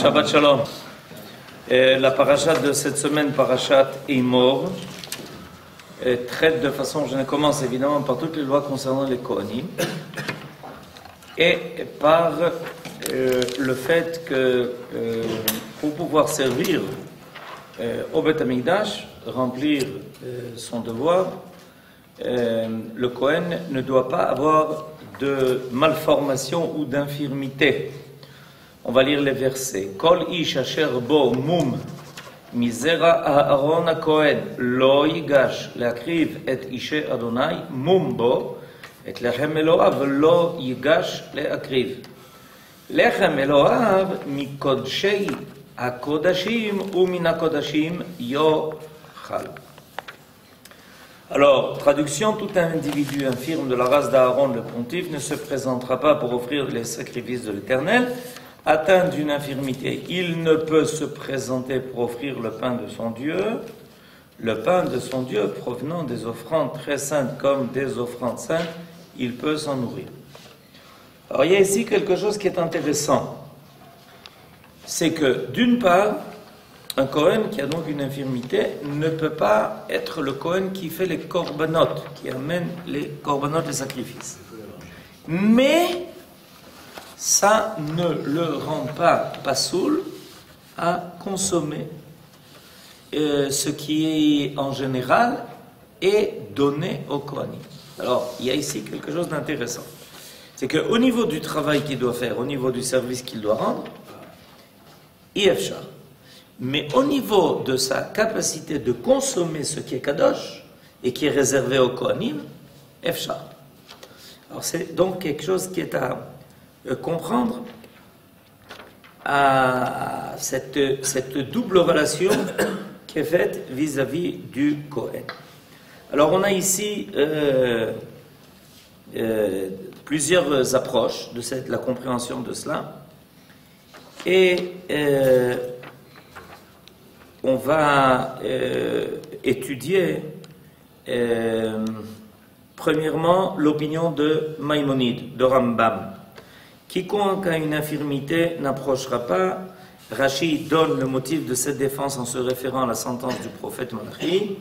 Shabbat Shalom. La parasha de cette semaine, parashat Eimor, traite de façon, je commence évidemment par toutes les lois concernant les Kohanim et par le fait que pour pouvoir servir au Beth Amikdash, remplir son devoir, le Kohen ne doit pas avoir de malformation ou d'infirmité. On va lire les versets. Kol ish asher bo mum mizera Aaron HaKohen lo yigash leakriv et ishe Adonai mum bo et lechem Eloav lo yigash leakriv. Lechem Eloav mikodshei hakodashim ou min hakodashim yochal. Alors, traduction, tout individu infirme de la race d'Aaron le pontife ne se présentera pas pour offrir les sacrifices de l'Éternel, atteint d'une infirmité. Il ne peut se présenter pour offrir le pain de son Dieu provenant des offrandes très saintes comme des offrandes saintes, il peut s'en nourrir. Alors, il y a ici quelque chose qui est intéressant. C'est que, d'une part, un Kohen qui a donc une infirmité ne peut pas être le Kohen qui fait les korbanot, qui amène les korbanot, les sacrifices. Mais ça ne le rend pas pasoul à consommer ce qui est en général est donné au Kohanim. Alors, il y a ici quelque chose d'intéressant. C'est qu'au niveau du travail qu'il doit faire, au niveau du service qu'il doit rendre, Yefshar. Mais au niveau de sa capacité de consommer ce qui est Kadosh et qui est réservé au Kohanim, Efshar. Alors c'est donc quelque chose qui est à comprendre à cette double relation qui est faite vis-à-vis du Kohen. Alors on a ici plusieurs approches de la compréhension de cela. Et on va étudier premièrement l'opinion de Maïmonide, de Rambam. Quiconque a une infirmité n'approchera pas. Rashi donne le motif de cette défense en se référant à la sentence du prophète Malachi.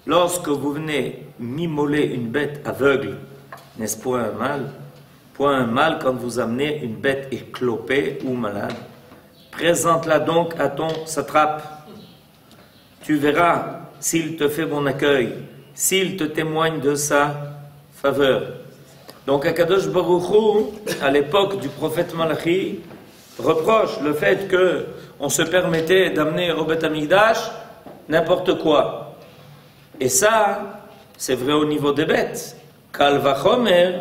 Lorsque vous venez m'immoler une bête aveugle, n'est-ce point un mal? Point un mal quand vous amenez une bête éclopée ou malade. Présente-la donc à ton satrape. Tu verras s'il te fait bon accueil, s'il te témoigne de sa faveur. Donc Akadosh Baruch Hu, à l'époque du prophète Malachi, reproche le fait qu'on se permettait d'amener au Beth Amikdash n'importe quoi. Et ça, c'est vrai au niveau des bêtes. Kal vachomer,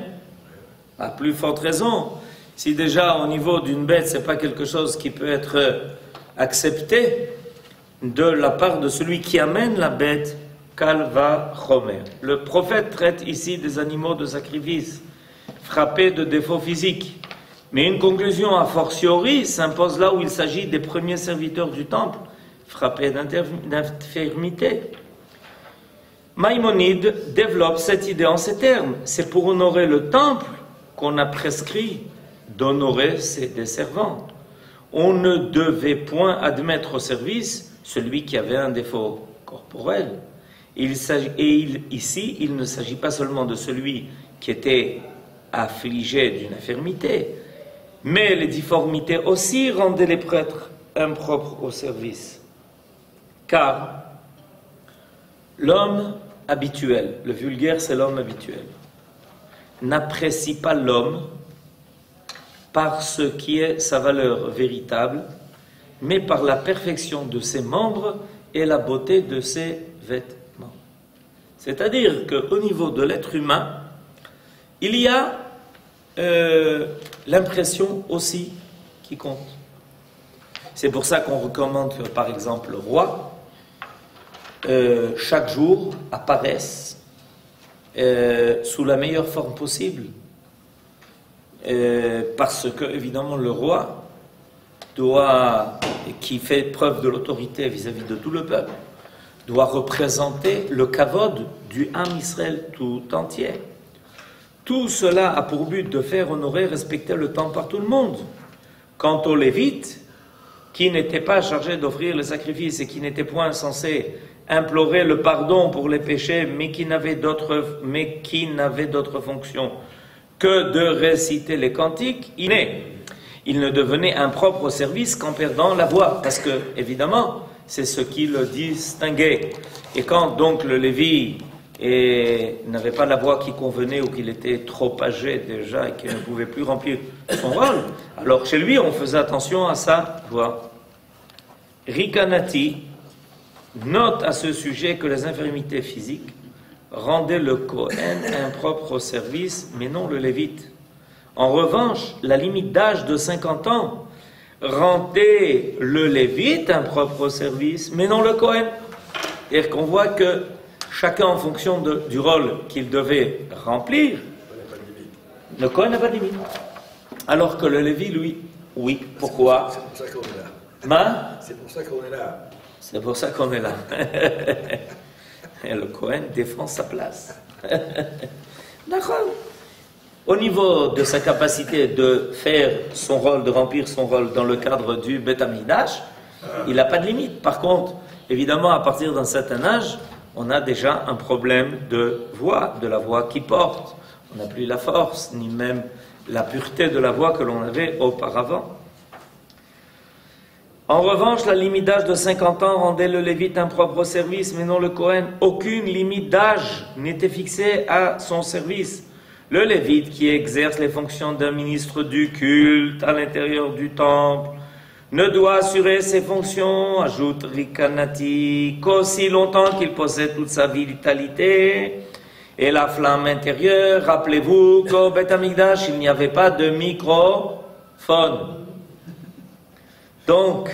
à plus forte raison. Si déjà au niveau d'une bête, c'est pas quelque chose qui peut être accepté de la part de celui qui amène la bête, Kal vachomer. Le prophète traite ici des animaux de sacrifice, frappés de défauts physiques. Mais une conclusion a fortiori s'impose là où il s'agit des premiers serviteurs du temple, frappés d'infirmité. Maïmonide développe cette idée en ces termes. C'est pour honorer le temple qu'on a prescrit d'honorer des servantes. On ne devait point admettre au service celui qui avait un défaut corporel. Ici, il ne s'agit pas seulement de celui qui était affligé d'une infirmité, mais les difformités aussi rendaient les prêtres impropres au service. Car l'homme habituel, le vulgaire c'est l'homme habituel, n'apprécie pas l'homme par ce qui est sa valeur véritable, mais par la perfection de ses membres et la beauté de ses vêtements. C'est-à-dire qu'au niveau de l'être humain, il y a l'impression aussi qui compte. C'est pour ça qu'on recommande que, par exemple, le roi, chaque jour, apparaisse sous la meilleure forme possible. Parce que, évidemment, le roi qui fait preuve de l'autorité vis-à-vis de tout le peuple, doit représenter le kavod du Ham Israël tout entier. Tout cela a pour but de faire honorer, respecter le temps par tout le monde. Quant aux Lévites, qui n'était pas chargé d'offrir le sacrifice et qui n'était point censé implorer le pardon pour les péchés, mais qui n'avait d'autre fonction que de réciter les cantiques, il ne devenait impropre au service qu'en perdant la voix, parce que, évidemment, c'est ce qui le distinguait. Et quand donc le Lévi n'avait pas la voix qui convenait ou qu'il était trop âgé déjà et qu'il ne pouvait plus remplir son rôle, alors chez lui on faisait attention à sa voix. Rikanati note à ce sujet que les infirmités physiques rendaient le Kohen impropre au service, mais non le Lévite. En revanche, la limite d'âge de 50 ans rendait le Lévite impropre au service, mais non le Kohen. C'est-à-dire qu'on voit que chacun en fonction du rôle qu'il devait remplir, le Kohen n'a pas de limite. Alors que le Lévi, lui, oui. Pourquoi? C'est pour ça qu'on est là. C'est pour ça qu'on est là. C'est pour ça qu'on est là. Et le Kohen défend sa place. D'accord. Au niveau de sa capacité de faire son rôle, de remplir son rôle dans le cadre du Beth Amikdash, il n'a pas de limite. Par contre, évidemment, à partir d'un certain âge, on a déjà un problème de voix, de la voix qui porte. On n'a plus la force, ni même la pureté de la voix que l'on avait auparavant. En revanche, la limite d'âge de 50 ans rendait le Lévite impropre au service, mais non le Kohen. Aucune limite d'âge n'était fixée à son service. Le Lévite qui exerce les fonctions d'un ministre du culte à l'intérieur du temple ne doit assurer ses fonctions, ajoute Rikanati, qu'aussi longtemps qu'il possède toute sa vitalité et la flamme intérieure. Rappelez-vous qu'au Beth Amikdash, il n'y avait pas de microphone. Donc,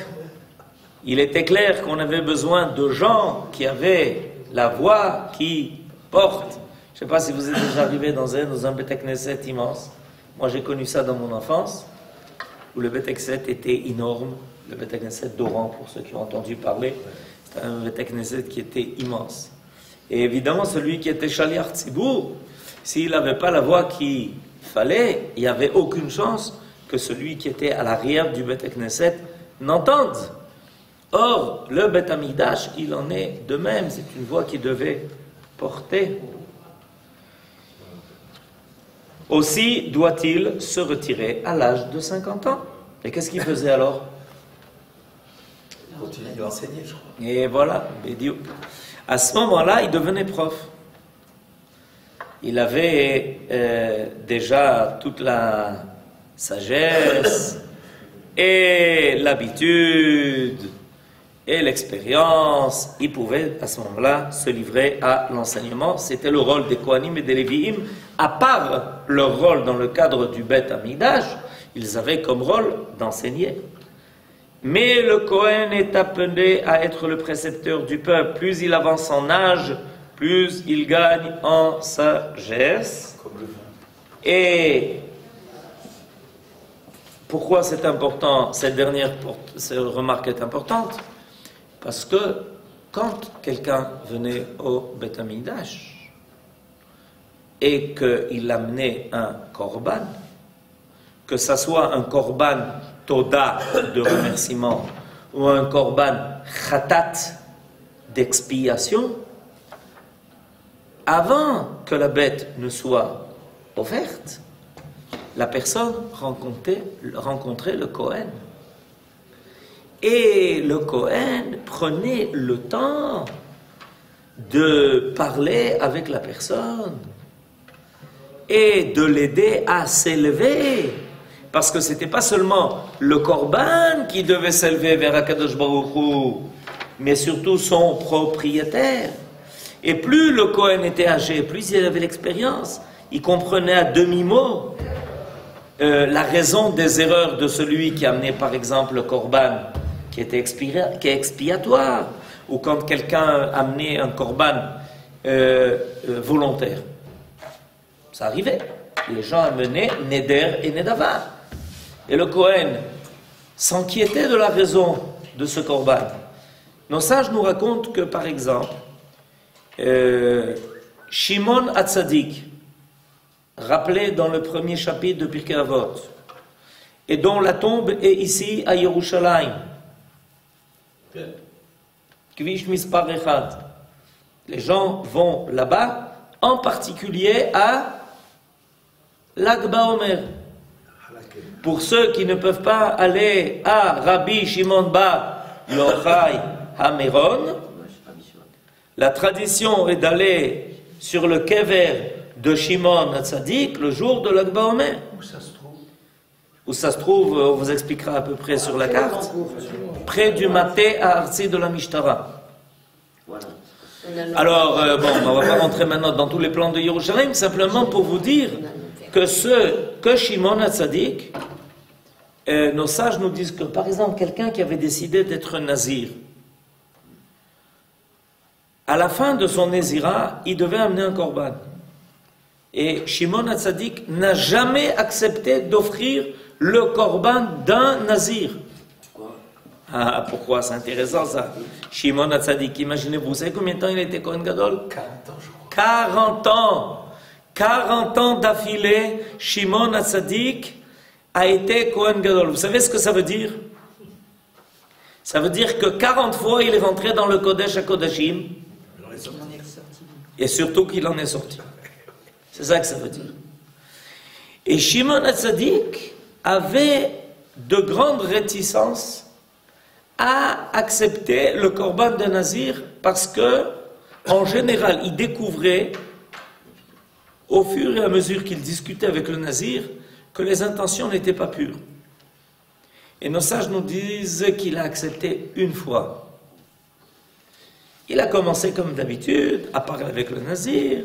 il était clair qu'on avait besoin de gens qui avaient la voix qui porte. Je ne sais pas si vous êtes déjà arrivé dans un Beth Knesset immense. Moi, j'ai connu ça dans mon enfance, où le Beth Knesset était énorme, le Beth Knesset d'Oran, pour ceux qui ont entendu parler. C'était un Beth Knesset qui était immense. Et évidemment, celui qui était Shaliach Tzibour, s'il n'avait pas la voix qu'il fallait, il n'y avait aucune chance que celui qui était à l'arrière du Beth Knesset n'entende. Or, le Beth Amikdash, il en est de même. C'est une voix qui devait porter. Aussi doit-il se retirer à l'âge de 50 ans. Et qu'est-ce qu'il faisait alors? Il continue d'enseigner, je crois. Et voilà, Bédiou. À ce moment-là, il devenait prof. Il avait déjà toute la sagesse et l'habitude et l'expérience. Il pouvait à ce moment-là se livrer à l'enseignement. C'était le rôle des Kohanim et des Lévi'im. À part leur rôle dans le cadre du Beth Amikdash, ils avaient comme rôle d'enseigner. Mais le Kohen est appelé à être le précepteur du peuple. Plus il avance en âge, plus il gagne en sagesse. Et pourquoi c'est important? Cette remarque est importante parce que quand quelqu'un venait au Beth Amikdash et qu'il amenait un korban, que ça soit un korban toda de remerciement ou un korban khatat d'expiation, avant que la bête ne soit offerte, la personne rencontrait le Kohen. Et le Kohen prenait le temps de parler avec la personne et de l'aider à s'élever. Parce que ce n'était pas seulement le Korban qui devait s'élever vers Akadosh Baruch Hu, mais surtout son propriétaire. Et plus le Kohen était âgé, plus il avait l'expérience, il comprenait à demi-mot la raison des erreurs de celui qui amenait par exemple le Korban qui est expiatoire, ou quand quelqu'un amenait un Korban volontaire. Ça arrivait. Les gens amenaient Neder et Nedava. Et le Kohen s'inquiétait de la raison de ce Korban. Nos sages nous racontent que, par exemple, Shimon Hatzadik, rappelé dans le premier chapitre de Pirkei Avot, et dont la tombe est ici à Yerushalayim, Kvish Mispar Echad. Les gens vont là-bas, en particulier à Lag BaOmer. Pour ceux qui ne peuvent pas aller à Rabbi Shimon Bar Yochai HaMeron, la tradition est d'aller sur le kever de Shimon HaTzadik le jour de Lag BaOmer. Où ça se trouve? Où ça se trouve, on vous expliquera à peu près sur la carte. Près du Maté à Artsi de la Mishtara. Voilà. Alors, bon, on ne va pas rentrer maintenant dans tous les plans de Yerushalayim, simplement pour vous dire que que Shimon HaTzadik, nos sages nous disent que, par exemple, quelqu'un qui avait décidé d'être nazir, à la fin de son nazira, il devait amener un korban. Et Shimon HaTzadik n'a jamais accepté d'offrir le korban d'un nazir. Ah, pourquoi? C'est intéressant ça. Shimon HaTzadik, imaginez-vous, vous savez combien de temps il était Kohen Gadol? 40 ans, je crois. 40 ans. 40 ans d'affilée, Shimon HaTzadik a été Kohen Gadol. Vous savez ce que ça veut dire? Ça veut dire que 40 fois il est rentré dans le Kodesh HaKodashim et surtout qu'il en est sorti. C'est ça que ça veut dire. Et Shimon HaTzadik avait de grandes réticences à accepter le korban de Nazir parce que, en général, il découvrait, au fur et à mesure qu'il discutait avec le Nazir, que les intentions n'étaient pas pures. Et nos sages nous disent qu'il a accepté une fois. Il a commencé comme d'habitude à parler avec le Nazir.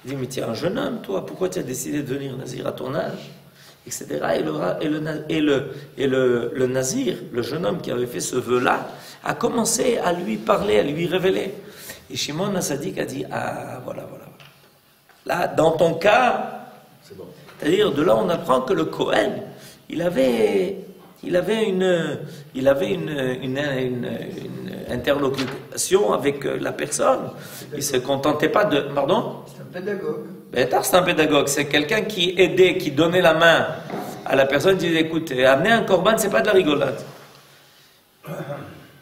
Il dit, mais tiens, un jeune homme, toi, pourquoi tu as décidé de devenir Nazir à ton âge? Etc. Et le Nazir, le jeune homme qui avait fait ce vœu-là, a commencé à lui parler, à lui révéler. Et Shimon HaTzadik a dit, ah, voilà. Là, dans ton cas, Bon. c'est-à-dire de là on apprend que le Kohen, il avait une interlocution avec la personne. Il ne se contentait pas de... Pardon? C'est un pédagogue. C'est un pédagogue. C'est quelqu'un qui aidait, qui donnait la main à la personne, qui disait, écoute, amener un korban, c'est pas de la rigolade.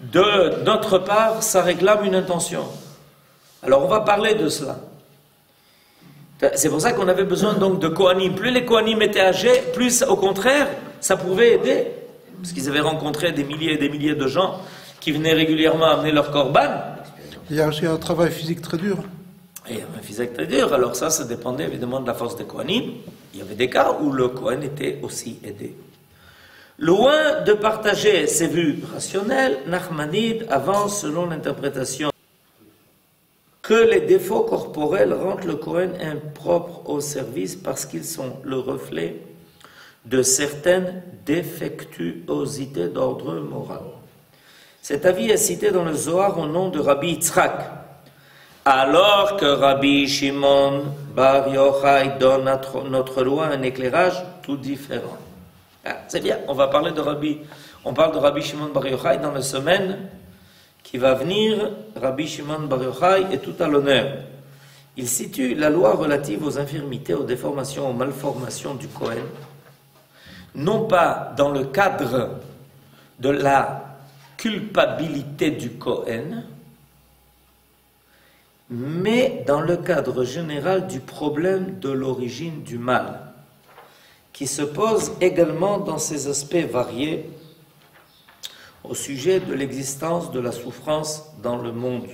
De notre part, ça réclame une intention. Alors on va parler de cela. C'est pour ça qu'on avait besoin donc de Kohanim. Plus les Kohanim étaient âgés, plus au contraire, ça pouvait aider. Parce qu'ils avaient rencontré des milliers et des milliers de gens qui venaient régulièrement amener leur korban. Il y a aussi un travail physique très dur. Et un physique très dur. Alors ça dépendait évidemment de la force des Kohanim. Il y avait des cas où le Kohen était aussi aidé. Loin de partager ses vues rationnelles, Nachmanide avance selon l'interprétation que les défauts corporels rendent le Kohen impropre au service parce qu'ils sont le reflet de certaines défectuosités d'ordre moral. Cet avis est cité dans le Zohar au nom de Rabbi Yitzhak, alors que Rabbi Shimon Bar Yochai donne à notre loi un éclairage tout différent. Ah, c'est bien, on parle de Rabbi Shimon Bar Yochai dans la semaine qui va venir. Rabbi Shimon Bar Yochai est tout à l'honneur. Il situe la loi relative aux infirmités, aux déformations, aux malformations du Kohen, non pas dans le cadre de la culpabilité du Kohen, mais dans le cadre général du problème de l'origine du mal, qui se pose également dans ses aspects variés au sujet de l'existence de la souffrance dans le monde,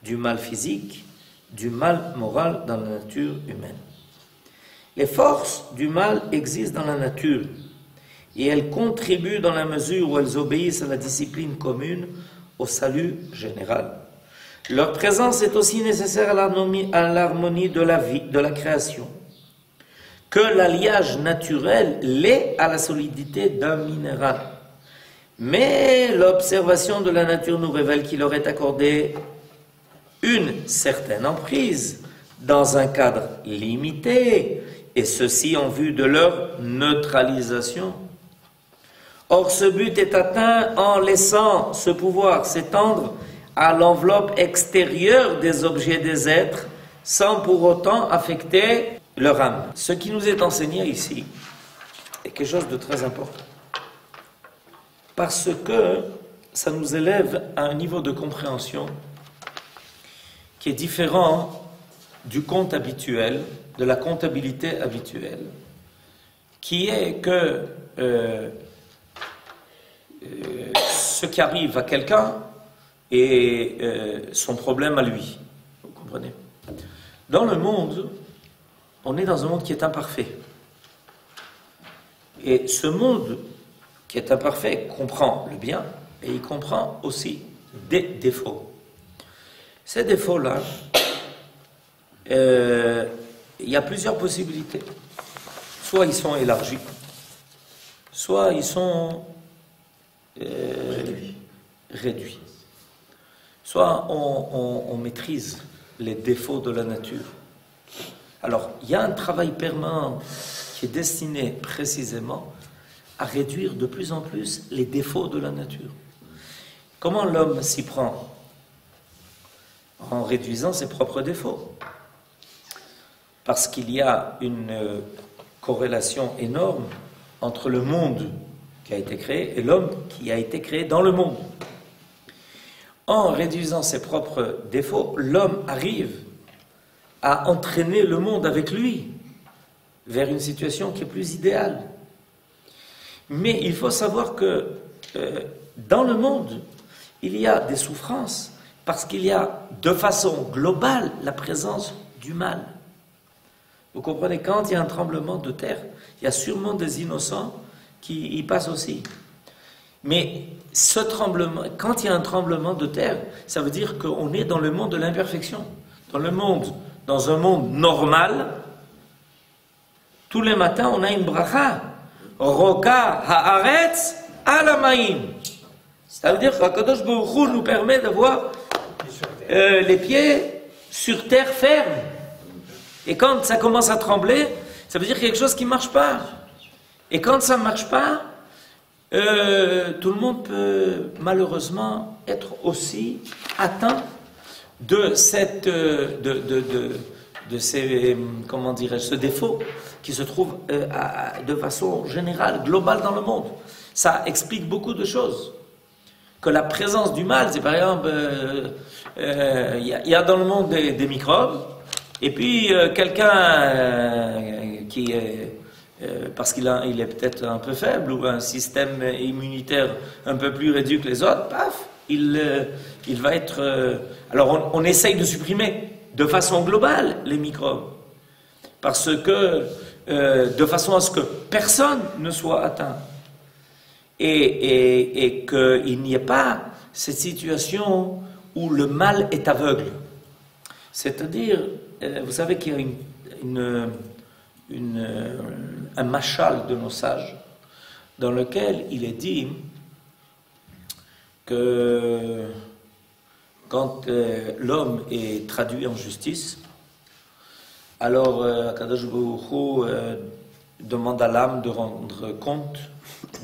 du mal physique, du mal moral dans la nature humaine. Les forces du mal existent dans la nature et elles contribuent dans la mesure où elles obéissent à la discipline commune, au salut général. Leur présence est aussi nécessaire à l'harmonie de la vie, de la création, que l'alliage naturel l'est à la solidité d'un minéral. Mais l'observation de la nature nous révèle qu'il leur est accordé une certaine emprise dans un cadre limité, et ceci en vue de leur neutralisation. Or, ce but est atteint en laissant ce pouvoir s'étendre à l'enveloppe extérieure des objets des êtres, sans pour autant affecter leur âme. Ce qui nous est enseigné ici est quelque chose de très important. Parce que ça nous élève à un niveau de compréhension qui est différent du compte habituel, de la comptabilité habituelle, qui est que ce qui arrive à quelqu'un est son problème à lui. Vous comprenez? Dans le monde, on est dans un monde qui est imparfait. Et ce monde qui est imparfait comprend le bien et il comprend aussi des défauts. Ces défauts-là, il y a plusieurs possibilités. Soit ils sont élargis, soit ils sont réduits. Soit on maîtrise les défauts de la nature. Alors, il y a un travail permanent qui est destiné précisément à réduire de plus en plus les défauts de la nature. Comment l'homme s'y prend? En réduisant ses propres défauts. Parce qu'il y a une corrélation énorme entre le monde qui a été créé et l'homme qui a été créé dans le monde. En réduisant ses propres défauts, l'homme arrive à entraîner le monde avec lui vers une situation qui est plus idéale. Mais il faut savoir que dans le monde, il y a des souffrances parce qu'il y a de façon globale la présence du mal. Vous comprenez, quand il y a un tremblement de terre, il y a sûrement des innocents qui y passent aussi. Mais ce tremblement, quand il y a un tremblement de terre, ça veut dire qu'on est dans le monde de l'imperfection. Dans un monde normal, tous les matins, on a une bracha. Roka haaretz alamaim. Ça veut dire qu'Akadosh Baruch Hu nous permet d'avoir les pieds sur terre ferme. Et quand ça commence à trembler, ça veut dire quelque chose qui ne marche pas. Et quand ça ne marche pas, tout le monde peut malheureusement être aussi atteint de ce défaut qui se trouve de façon générale, globale dans le monde. Ça explique beaucoup de choses. Que la présence du mal, c'est par exemple, il y a dans le monde des microbes, et puis quelqu'un qui est, parce qu'il est peut-être un peu faible, ou un système immunitaire un peu plus réduit que les autres, paf, il va être... alors on essaye de supprimer de façon globale les microbes, parce que, de façon à ce que personne ne soit atteint. Et qu'il n'y ait pas cette situation où le mal est aveugle. C'est-à-dire, vous savez qu'il y a un machal de nos sages dans lequel il est dit que quand l'homme est traduit en justice, alors Akadosh Baruch Hu demande à l'âme de rendre compte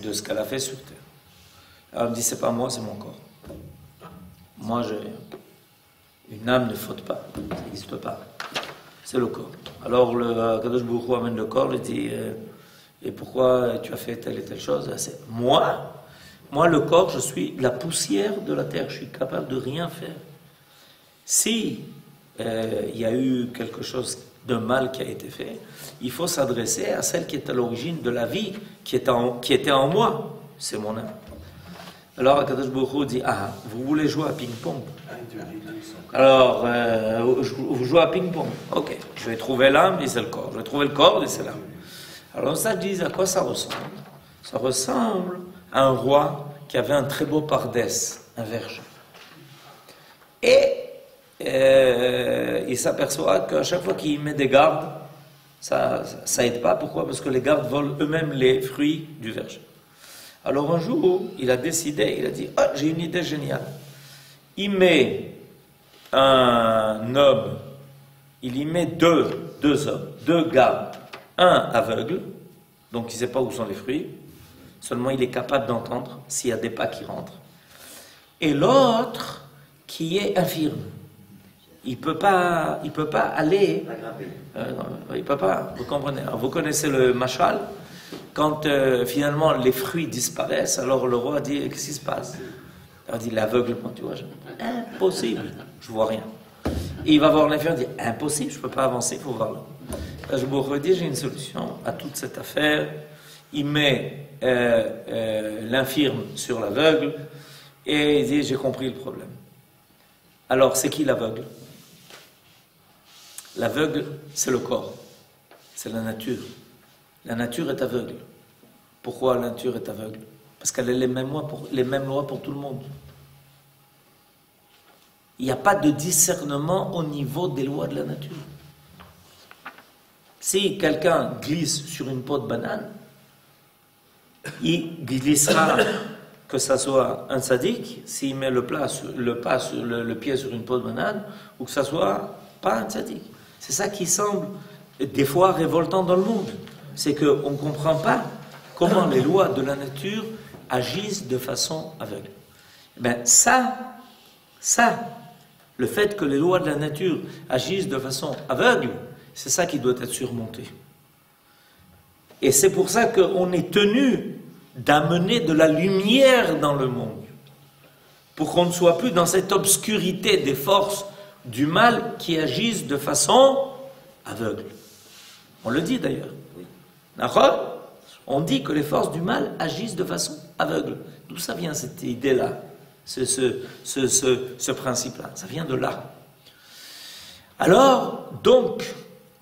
de ce qu'elle a fait sur terre. Alors elle me dit, c'est pas moi, c'est mon corps. Moi, une âme ne faute pas, ça n'existe pas. C'est le corps. Alors le Kadosh Baruch Hu amène le corps, il dit, et pourquoi tu as fait telle et telle chose? C'est moi, le corps, je suis la poussière de la terre, je suis capable de rien faire. Si il y a eu quelque chose de mal qui a été fait, il faut s'adresser à celle qui est à l'origine de la vie, qui était en moi, c'est mon âme. Alors Akadosh Baruch Hu dit, ah, vous voulez jouer à ping-pong? Alors, vous jouez à ping-pong? Ok, je vais trouver l'âme et c'est le corps. Je vais trouver le corps et c'est l'âme. Alors ça dit, à quoi ça ressemble? Ça ressemble à un roi qui avait un très beau pardès, un verger. Et il s'aperçoit qu'à chaque fois qu'il met des gardes, ça aide pas. Pourquoi? Parce que les gardes volent eux-mêmes les fruits du verger. Alors un jour, il a décidé, il a dit, ah, j'ai une idée géniale. Il met un homme, il y met deux hommes, deux gardes, un aveugle, donc il ne sait pas où sont les fruits, seulement il est capable d'entendre s'il y a des pas qui rentrent, et l'autre qui est infirme. Il peut pas aller. Non, il peut pas. Vous comprenez? Alors, vous connaissez le mashal. Quand finalement les fruits disparaissent, alors le roi dit, qu'est-ce qui se passe? Alors il dit l'aveuglement, tu vois, impossible, je vois rien. Et il va voir l'infirme, il dit impossible, je ne peux pas avancer, il faut voir là. Là, je vous redis, j'ai une solution à toute cette affaire. Il met l'infirme sur l'aveugle et il dit j'ai compris le problème. Alors c'est qui l'aveugle? L'aveugle, c'est le corps, c'est la nature. La nature est aveugle. Pourquoi la nature est aveugle? Parce qu'elle a les mêmes lois pour tout le monde. Il n'y a pas de discernement au niveau des lois de la nature. Si quelqu'un glisse sur une peau de banane, il glissera, que ça soit un sadique, s'il met le pied sur une peau de banane, ou que ça soit pas un sadique. C'est ça qui semble des fois révoltant dans le monde. C'est qu'on ne comprend pas comment les lois de la nature agissent de façon aveugle. Ben ça, le fait que les lois de la nature agissent de façon aveugle, c'est ça qui doit être surmonté. Et c'est pour ça qu'on est tenu d'amener de la lumière dans le monde, pour qu'on ne soit plus dans cette obscurité des forces du mal qui agissent de façon aveugle. On le dit d'ailleurs. D'accord ? On dit que les forces du mal agissent de façon aveugle. D'où ça vient cette idée-là, ce principe-là? Ça vient de là. Alors, donc,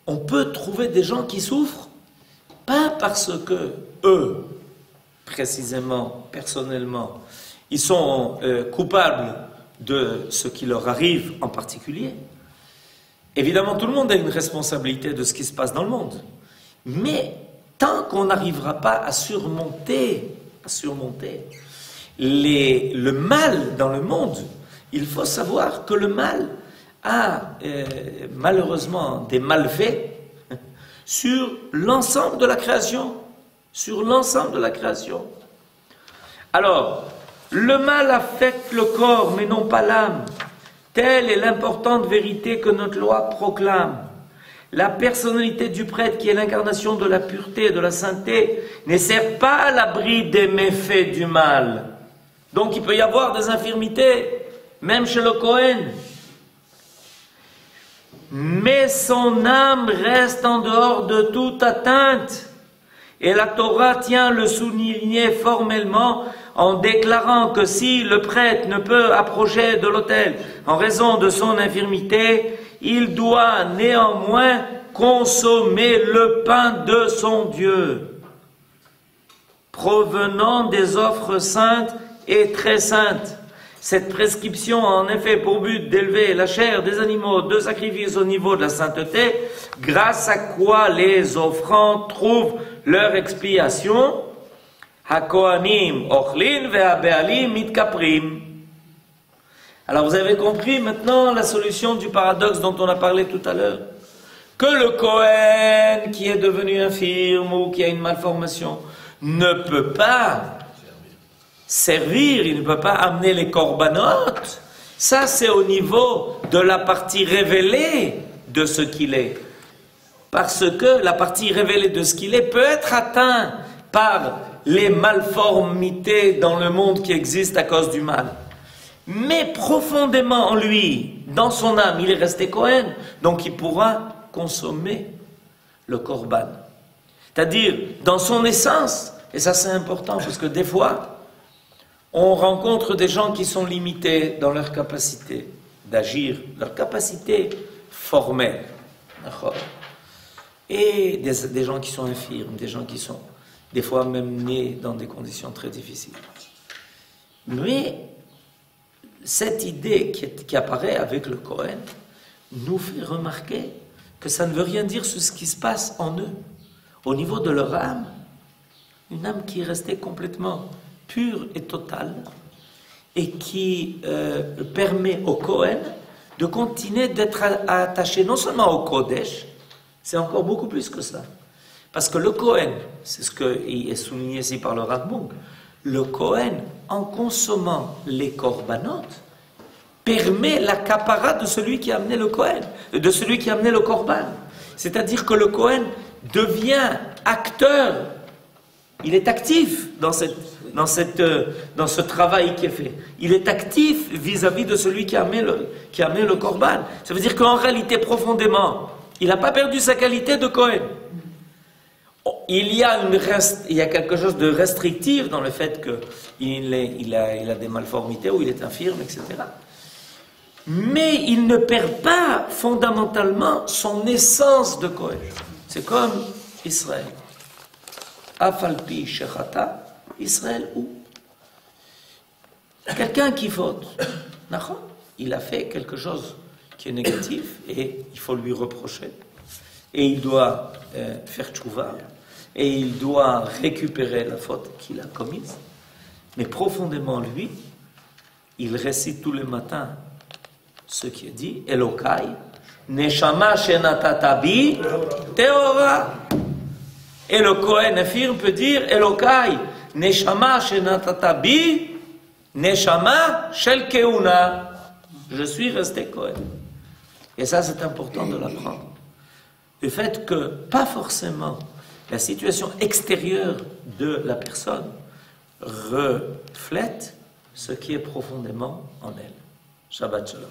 on peut trouver des gens qui souffrent, pas parce que eux, précisément, personnellement, ils sont coupables de ce qui leur arrive en particulier. Évidemment, tout le monde a une responsabilité de ce qui se passe dans le monde. Mais tant qu'on n'arrivera pas à surmonter le mal dans le monde, il faut savoir que le mal a malheureusement des malfaits sur l'ensemble de la création. Sur l'ensemble de la création. Alors, le mal affecte le corps, mais non pas l'âme. Telle est l'importante vérité que notre loi proclame. La personnalité du prêtre, qui est l'incarnation de la pureté et de la sainteté, ne sert pas à l'abri des méfaits du mal. Donc il peut y avoir des infirmités, même chez le Cohen. Mais son âme reste en dehors de toute atteinte. Et la Torah tient le souligner formellement en déclarant que si le prêtre ne peut approcher de l'autel en raison de son infirmité, il doit néanmoins consommer le pain de son Dieu, provenant des offres saintes et très saintes. Cette prescription a en effet pour but d'élever la chair des animaux de sacrifice au niveau de la sainteté, grâce à quoi les offrandes trouvent leur expiation. HaKohanim ochlin ve'habealim mitkaprim. Alors vous avez compris maintenant la solution du paradoxe dont on a parlé tout à l'heure. Que le Kohen qui est devenu infirme ou qui a une malformation ne peut pas servir, il ne peut pas amener les corbanotes. Ça c'est au niveau de la partie révélée de ce qu'il est. Parce que la partie révélée de ce qu'il est peut être atteinte par les malformités dans le monde qui existent à cause du mal. Mais profondément en lui, dans son âme, il est resté Kohen, donc il pourra consommer le korban. C'est-à-dire, dans son essence, et ça c'est important parce que des fois, on rencontre des gens qui sont limités dans leur capacité d'agir, leur capacité formelle. Et des gens qui sont infirmes, des gens qui sont des fois même nés dans des conditions très difficiles. Mais cette idée qui apparaît avec le Kohen nous fait remarquer que ça ne veut rien dire sur ce qui se passe en eux. Au niveau de leur âme, une âme qui est restée complètement pure et totale et qui permet au Kohen de continuer d'être attaché non seulement au Kodesh, c'est encore beaucoup plus que ça. Parce que le Kohen, c'est ce qui est souligné ici par le Rambam, le Kohen, en consommant les corbanotes, permet la capara de celui qui a amené le Kohen, de celui qui a amené le korban. C'est-à-dire que le Kohen devient acteur, il est actif dans cette dans ce travail qui est fait. Il est actif vis-à-vis de celui qui a mis le korban. Ça veut dire qu'en réalité, profondément, il n'a pas perdu sa qualité de Kohen. Il y a quelque chose de restrictif dans le fait qu'il a des malformités ou il est infirme, etc. Mais il ne perd pas fondamentalement son essence de Kohen. C'est comme Israël. Afalpi shechata, Israël où? Quelqu'un qui faute. Il a fait quelque chose qui est négatif et il faut lui reprocher. Et il doit faire tchouva. Et il doit récupérer la faute qu'il a commise. Mais profondément, lui, il récite tous les matins ce qui est dit, Elokai, Neshama shenatatabi, Teora. Et le Kohen affirme peut dire, Elokai, Neshama shenatatabi, Neshama shel keuna. Je suis resté Kohen. Et ça, c'est important de l'apprendre. Le fait que, pas forcément, la situation extérieure de la personne reflète ce qui est profondément en elle. Shabbat Shalom.